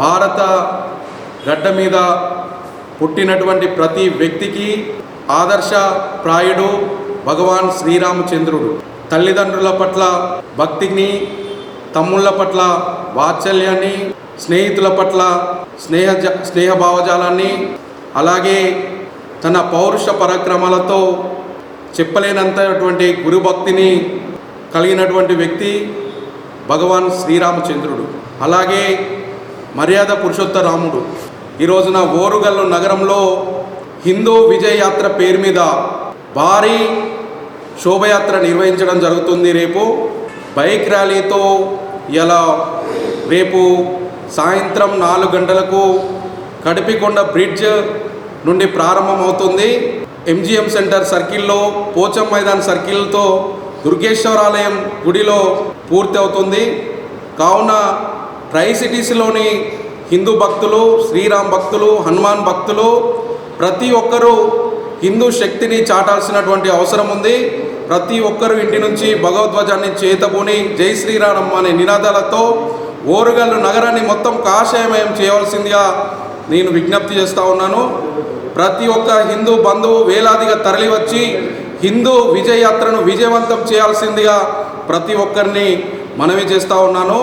భారత గడ్డ మీద పుట్టినటువంటి ప్రతి వ్యక్తికి ఆదర్శప్రాయుడు భగవాన్ శ్రీరామచంద్రుడు. తల్లిదండ్రుల పట్ల భక్తిని, తమ్ముళ్ళ పట్ల వాత్సల్యాన్ని, స్నేహితుల పట్ల స్నేహభావజాలాన్ని, అలాగే తన పౌరుష పరాక్రమాలతో చెప్పలేనంతటువంటి గురుభక్తిని కలిగినటువంటి వ్యక్తి భగవాన్ శ్రీరామచంద్రుడు. అలాగే మర్యాద పురుషోత్తరాముడు. ఈ రోజున ఓరుగల్లు నగరంలో హిందూ విజయ యాత్ర పేరు మీద భారీ శోభయాత్ర నిర్వహించడం జరుగుతుంది. రేపు బైక్ ర్యాలీతో రేపు సాయంత్రం 4 గంటలకు కడిపికొండ బ్రిడ్జ్ నుండి ప్రారంభమవుతుంది. MGM సెంటర్ సర్కిల్లో, పోచం మైదాన్ సర్కిల్తో దుర్గేశ్వరాలయం గుడిలో పూర్తి అవుతుంది. కావున ట్రై సిటీస్లోని హిందూ భక్తులు, శ్రీరామ్ భక్తులు, హనుమాన్ భక్తులు ప్రతి ఒక్కరూ హిందూ శక్తిని చాటాల్సినటువంటి అవసరం ఉంది. ప్రతి ఒక్కరూ ఇంటి నుంచి భగవద్ధ్వజాన్ని చేతబూని జై శ్రీరామ్ అనే నినాదాలతో ఓరుగల్లు నగరాన్ని మొత్తం కాషాయమయం చేయవలసిందిగా నేను విజ్ఞప్తి చేస్తూ ఉన్నాను. ప్రతి ఒక్క హిందూ బంధువు వేలాదిగా తరలివచ్చి హిందూ విజయ యాత్రను విజయవంతం చేయాల్సిందిగా ప్రతి ఒక్కరిని మనవి చేస్తూ ఉన్నాను.